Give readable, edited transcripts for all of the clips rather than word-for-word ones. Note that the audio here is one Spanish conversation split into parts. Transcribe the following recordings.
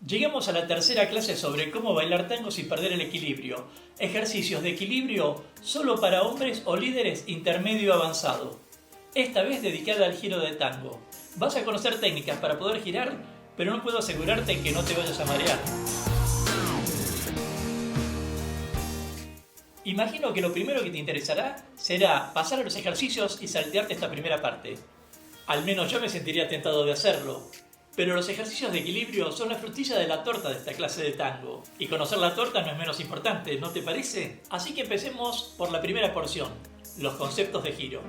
Llegamos a la tercera clase sobre cómo bailar tango sin perder el equilibrio. Ejercicios de equilibrio solo para hombres o líderes intermedio avanzado. Esta vez dedicada al giro de tango. Vas a conocer técnicas para poder girar, pero no puedo asegurarte que no te vayas a marear. Imagino que lo primero que te interesará será pasar a los ejercicios y saltearte esta primera parte. Al menos yo me sentiría tentado de hacerlo. Pero los ejercicios de equilibrio son la frutilla de la torta de esta clase de tango. Y conocer la torta no es menos importante, ¿no te parece? Así que empecemos por la primera porción, los conceptos de giro.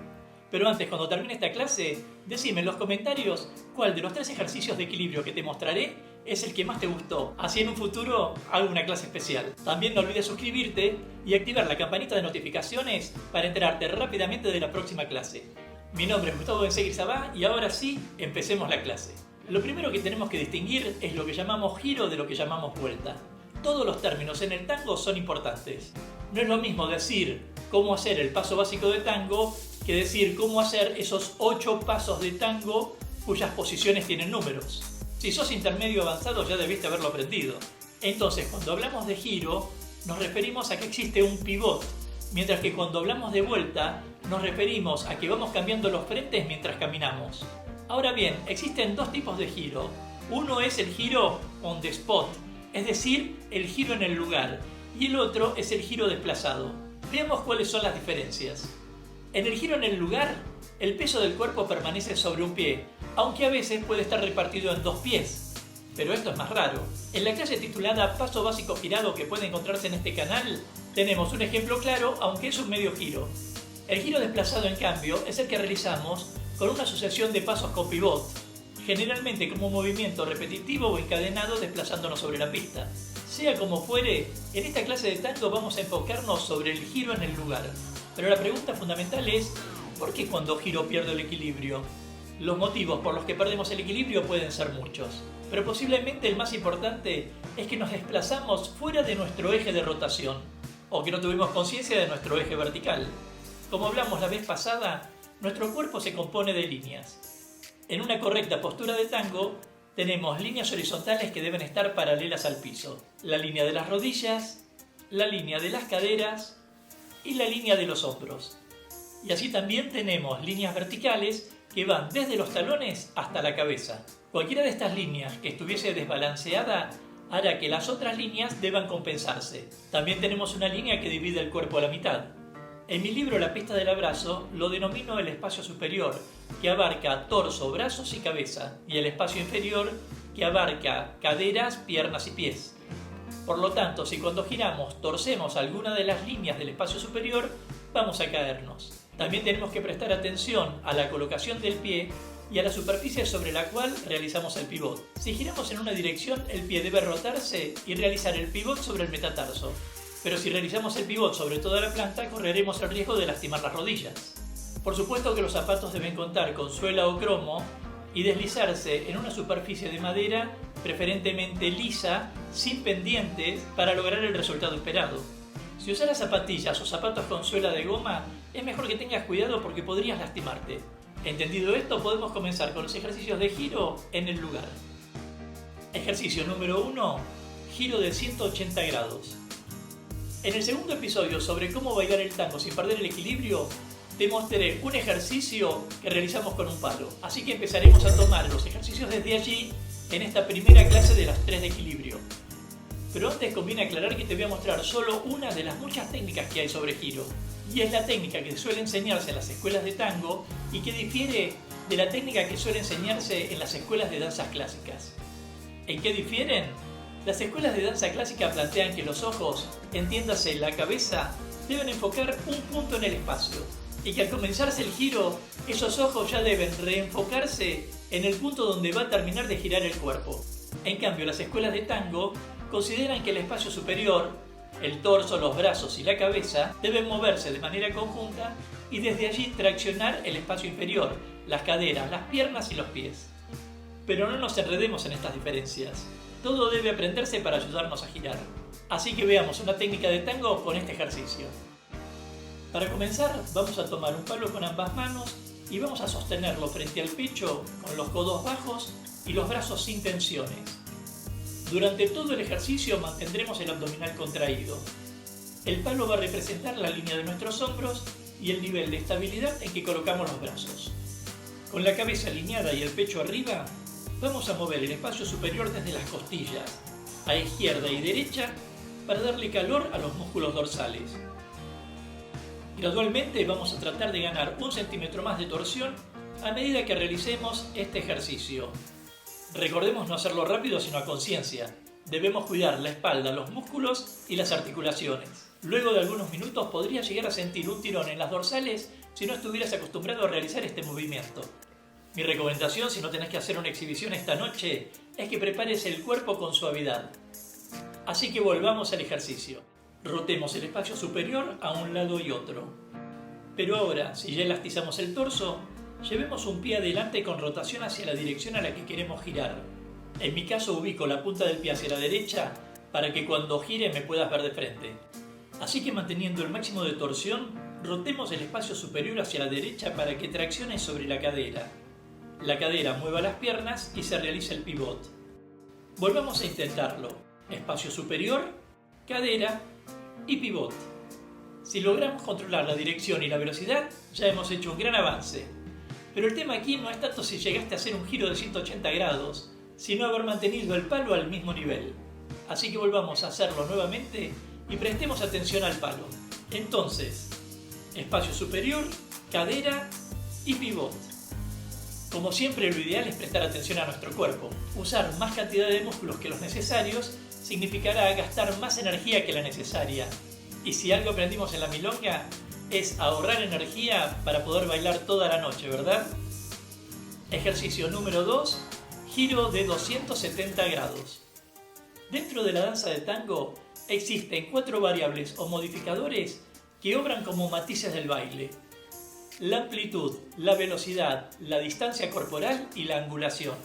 Pero antes, cuando termine esta clase, decime en los comentarios cuál de los 3 ejercicios de equilibrio que te mostraré es el que más te gustó. Así en un futuro hago una clase especial. También no olvides suscribirte y activar la campanita de notificaciones para enterarte rápidamente de la próxima clase. Mi nombre es Gustavo Benseguir y ahora sí, empecemos la clase. Lo primero que tenemos que distinguir es lo que llamamos giro de lo que llamamos vuelta. Todos los términos en el tango son importantes. No es lo mismo decir cómo hacer el paso básico de tango que decir cómo hacer esos 8 pasos de tango cuyas posiciones tienen números. Si sos intermedio avanzado ya debiste haberlo aprendido. Entonces, cuando hablamos de giro, nos referimos a que existe un pivot, mientras que cuando hablamos de vuelta, nos referimos a que vamos cambiando los frentes mientras caminamos. Ahora bien, existen 2 tipos de giro. Uno es el giro on the spot, es decir, el giro en el lugar, y el otro es el giro desplazado. Veamos cuáles son las diferencias. En el giro en el lugar, el peso del cuerpo permanece sobre un pie, aunque a veces puede estar repartido en 2 pies. Pero esto es más raro. En la clase titulada Paso Básico Girado que puede encontrarse en este canal, tenemos un ejemplo claro, aunque es un medio giro. El giro desplazado, en cambio, es el que realizamos con una sucesión de pasos con pivot, generalmente como un movimiento repetitivo o encadenado desplazándonos sobre la pista. Sea como fuere, en esta clase de tango vamos a enfocarnos sobre el giro en el lugar. Pero la pregunta fundamental es, ¿por qué cuando giro pierdo el equilibrio? Los motivos por los que perdemos el equilibrio pueden ser muchos, pero posiblemente el más importante es que nos desplazamos fuera de nuestro eje de rotación, o que no tuvimos conciencia de nuestro eje vertical. Como hablamos la vez pasada, nuestro cuerpo se compone de líneas. En una correcta postura de tango, tenemos líneas horizontales que deben estar paralelas al piso. La línea de las rodillas, la línea de las caderas y la línea de los hombros. Y así también tenemos líneas verticales que van desde los talones hasta la cabeza. Cualquiera de estas líneas que estuviese desbalanceada hará que las otras líneas deban compensarse. También tenemos una línea que divide el cuerpo a la mitad. En mi libro La pista del abrazo lo denomino el espacio superior, que abarca torso, brazos y cabeza, y el espacio inferior, que abarca caderas, piernas y pies. Por lo tanto, si cuando giramos torcemos alguna de las líneas del espacio superior, vamos a caernos. También tenemos que prestar atención a la colocación del pie y a la superficie sobre la cual realizamos el pivot. Si giramos en una dirección, el pie debe rotarse y realizar el pivot sobre el metatarso. Pero si realizamos el pivot sobre toda la planta, correremos el riesgo de lastimar las rodillas. Por supuesto que los zapatos deben contar con suela o cromo y deslizarse en una superficie de madera, preferentemente lisa, sin pendientes, para lograr el resultado esperado. Si usas zapatillas o zapatos con suela de goma, es mejor que tengas cuidado porque podrías lastimarte. Entendido esto, podemos comenzar con los ejercicios de giro en el lugar. Ejercicio número 1, giro de 180 grados. En el segundo episodio sobre cómo bailar el tango sin perder el equilibrio, te mostré un ejercicio que realizamos con un palo. Así que empezaremos a tomar los ejercicios desde allí en esta primera clase de las 3 de equilibrio. Pero antes conviene aclarar que te voy a mostrar solo una de las muchas técnicas que hay sobre giro. Y es la técnica que suele enseñarse en las escuelas de tango y que difiere de la técnica que suele enseñarse en las escuelas de danzas clásicas. ¿En qué difieren? Las escuelas de danza clásica plantean que los ojos, entiéndase la cabeza, deben enfocar un punto en el espacio y que al comenzarse el giro, esos ojos ya deben reenfocarse en el punto donde va a terminar de girar el cuerpo. En cambio, las escuelas de tango consideran que el espacio superior, el torso, los brazos y la cabeza, deben moverse de manera conjunta y desde allí traccionar el espacio inferior, las caderas, las piernas y los pies. Pero no nos enredemos en estas diferencias. Todo debe aprenderse para ayudarnos a girar. Así que veamos una técnica de tango con este ejercicio. Para comenzar, vamos a tomar un palo con ambas manos y vamos a sostenerlo frente al pecho con los codos bajos y los brazos sin tensiones. Durante todo el ejercicio mantendremos el abdominal contraído. El palo va a representar la línea de nuestros hombros y el nivel de estabilidad en que colocamos los brazos. Con la cabeza alineada y el pecho arriba, vamos a mover el espacio superior desde las costillas, a izquierda y derecha, para darle calor a los músculos dorsales. Gradualmente vamos a tratar de ganar 1 centímetro más de torsión a medida que realicemos este ejercicio. Recordemos no hacerlo rápido sino a conciencia. Debemos cuidar la espalda, los músculos y las articulaciones. Luego de algunos minutos podrías llegar a sentir un tirón en las dorsales si no estuvieras acostumbrado a realizar este movimiento. Mi recomendación, si no tenés que hacer una exhibición esta noche, es que prepares el cuerpo con suavidad. Así que volvamos al ejercicio. Rotemos el espacio superior a un lado y otro. Pero ahora, si ya elastizamos el torso, llevemos un pie adelante con rotación hacia la dirección a la que queremos girar. En mi caso ubico la punta del pie hacia la derecha para que cuando gire me puedas ver de frente. Así que manteniendo el máximo de torsión, rotemos el espacio superior hacia la derecha para que traccione sobre la cadera. La cadera mueva las piernas y se realiza el pivot. Volvamos a intentarlo. Espacio superior, cadera y pivot. Si logramos controlar la dirección y la velocidad, ya hemos hecho un gran avance. Pero el tema aquí no es tanto si llegaste a hacer un giro de 180 grados, sino haber mantenido el palo al mismo nivel. Así que volvamos a hacerlo nuevamente y prestemos atención al palo. Entonces, espacio superior, cadera y pivot. Como siempre, lo ideal es prestar atención a nuestro cuerpo. Usar más cantidad de músculos que los necesarios significará gastar más energía que la necesaria. Y si algo aprendimos en la milonga, es ahorrar energía para poder bailar toda la noche, ¿verdad? Ejercicio número 2, giro de 270 grados. Dentro de la danza de tango existen 4 variables o modificadores que obran como matices del baile: la amplitud, la velocidad, la distancia corporal y la angulación.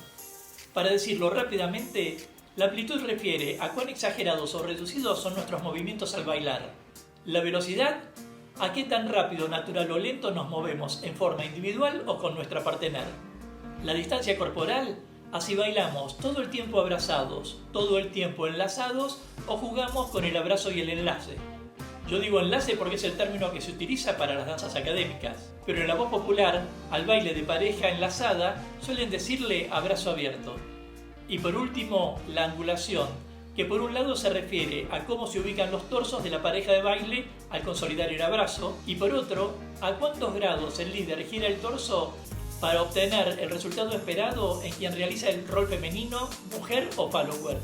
Para decirlo rápidamente, la amplitud refiere a cuán exagerados o reducidos son nuestros movimientos al bailar. La velocidad, a qué tan rápido, natural o lento nos movemos en forma individual o con nuestra partener. La distancia corporal, a si bailamos todo el tiempo abrazados, todo el tiempo enlazados o jugamos con el abrazo y el enlace. Yo digo enlace porque es el término que se utiliza para las danzas académicas, pero en la voz popular, al baile de pareja enlazada, suelen decirle abrazo abierto. Y por último, la angulación, que por un lado se refiere a cómo se ubican los torsos de la pareja de baile al consolidar el abrazo, y por otro, a cuántos grados el líder gira el torso para obtener el resultado esperado en quien realiza el rol femenino, mujer o follower.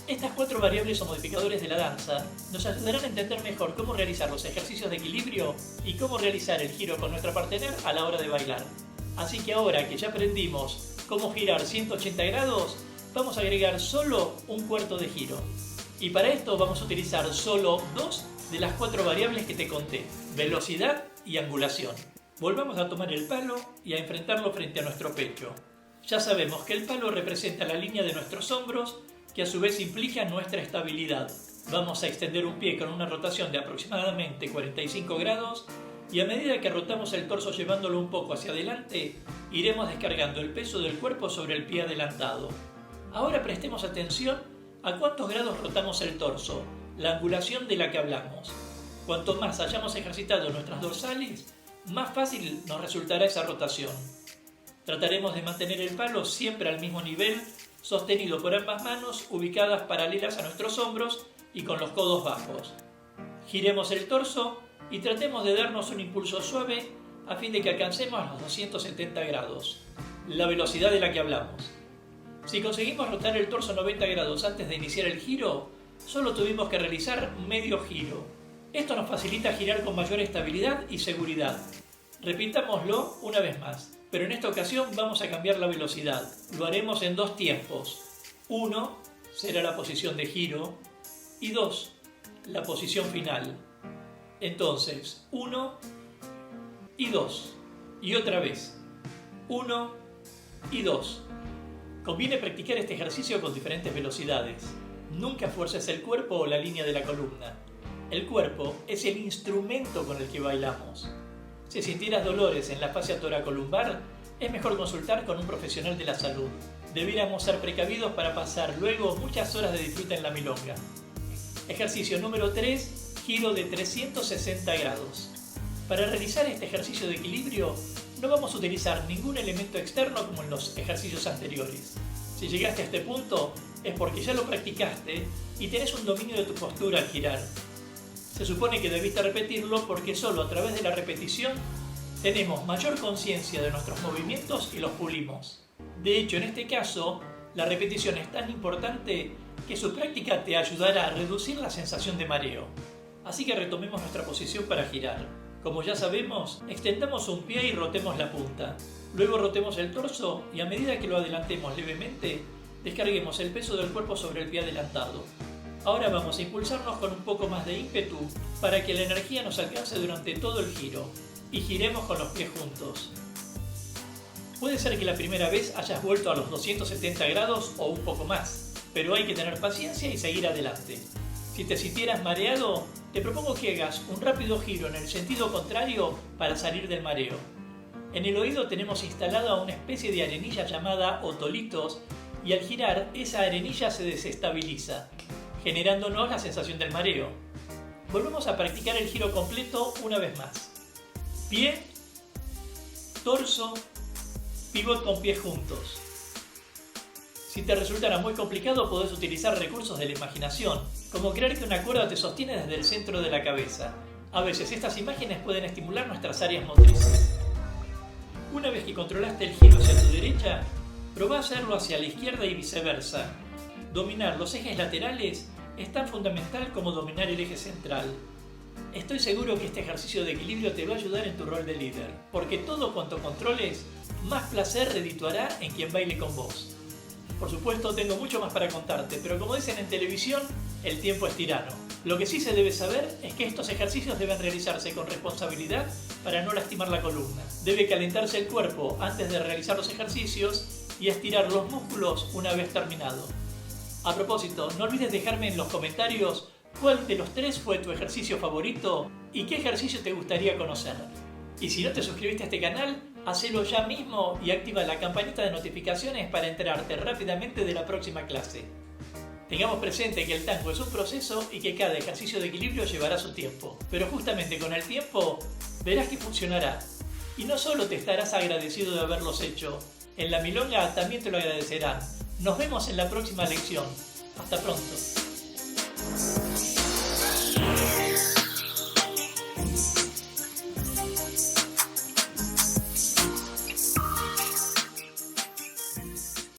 Estas 4 variables o modificadores de la danza nos ayudarán a entender mejor cómo realizar los ejercicios de equilibrio y cómo realizar el giro con nuestra partener a la hora de bailar. Así que ahora que ya aprendimos cómo girar 180 grados, vamos a agregar solo un cuarto de giro. Y para esto vamos a utilizar solo 2 de las 4 variables que te conté: velocidad y angulación. Volvamos a tomar el palo y a enfrentarlo frente a nuestro pecho. Ya sabemos que el palo representa la línea de nuestros hombros, que a su vez implica nuestra estabilidad. Vamos a extender un pie con una rotación de aproximadamente 45 grados y a medida que rotamos el torso llevándolo un poco hacia adelante, iremos descargando el peso del cuerpo sobre el pie adelantado. Ahora prestemos atención a cuántos grados rotamos el torso, la angulación de la que hablamos. Cuanto más hayamos ejercitado nuestras dorsales, más fácil nos resultará esa rotación. Trataremos de mantener el palo siempre al mismo nivel, sostenido por ambas manos ubicadas paralelas a nuestros hombros y con los codos bajos. Giremos el torso y tratemos de darnos un impulso suave a fin de que alcancemos los 270 grados, la velocidad de la que hablamos. Si conseguimos rotar el torso 90 grados antes de iniciar el giro, solo tuvimos que realizar medio giro. Esto nos facilita girar con mayor estabilidad y seguridad. Repitámoslo una vez más, pero en esta ocasión vamos a cambiar la velocidad. Lo haremos en 2 tiempos. 1 será la posición de giro y 2, la posición final. Entonces, 1 y 2. Y otra vez, 1 y 2. Conviene practicar este ejercicio con diferentes velocidades. Nunca fuerces el cuerpo o la línea de la columna. El cuerpo es el instrumento con el que bailamos. Si sintieras dolores en la fascia toracolumbar, es mejor consultar con un profesional de la salud. debiéramos ser precavidos para pasar luego muchas horas de disfrute en la milonga. Ejercicio número 3, giro de 360 grados. Para realizar este ejercicio de equilibrio, no vamos a utilizar ningún elemento externo como en los ejercicios anteriores. Si llegaste a este punto, es porque ya lo practicaste y tenés un dominio de tu postura al girar. Se supone que debiste repetirlo porque solo a través de la repetición tenemos mayor conciencia de nuestros movimientos y los pulimos. De hecho, en este caso, la repetición es tan importante que su práctica te ayudará a reducir la sensación de mareo. Así que retomemos nuestra posición para girar. Como ya sabemos, extendamos un pie y rotemos la punta. Luego rotemos el torso y a medida que lo adelantemos levemente, descarguemos el peso del cuerpo sobre el pie adelantado. Ahora vamos a impulsarnos con un poco más de ímpetu para que la energía nos alcance durante todo el giro y giremos con los pies juntos. Puede ser que la primera vez hayas vuelto a los 270 grados o un poco más, pero hay que tener paciencia y seguir adelante. Si te sintieras mareado, te propongo que hagas un rápido giro en el sentido contrario para salir del mareo. En el oído tenemos instalada una especie de arenilla llamada otolitos y al girar esa arenilla se desestabiliza, generándonos la sensación del mareo. Volvemos a practicar el giro completo una vez más. Pie, torso, pivot con pies juntos. Si te resultara muy complicado, podés utilizar recursos de la imaginación, como creer que una cuerda te sostiene desde el centro de la cabeza. A veces estas imágenes pueden estimular nuestras áreas motrices. Una vez que controlaste el giro hacia tu derecha, probá hacerlo hacia la izquierda y viceversa. Dominar los ejes laterales es tan fundamental como dominar el eje central. Estoy seguro que este ejercicio de equilibrio te va a ayudar en tu rol de líder, porque todo cuanto controles, más placer redituará en quien baile con vos. Por supuesto, tengo mucho más para contarte, pero como dicen en televisión, el tiempo es tirano. Lo que sí se debe saber es que estos ejercicios deben realizarse con responsabilidad para no lastimar la columna. Debe calentarse el cuerpo antes de realizar los ejercicios y estirar los músculos una vez terminado. A propósito, no olvides dejarme en los comentarios cuál de los 3 fue tu ejercicio favorito y qué ejercicio te gustaría conocer. Y si no te suscribiste a este canal, hacelo ya mismo y activa la campanita de notificaciones para enterarte rápidamente de la próxima clase. Tengamos presente que el tango es un proceso y que cada ejercicio de equilibrio llevará su tiempo, pero justamente con el tiempo verás que funcionará. Y no solo te estarás agradecido de haberlos hecho, en la milonga también te lo agradecerán. Nos vemos en la próxima lección. Hasta pronto.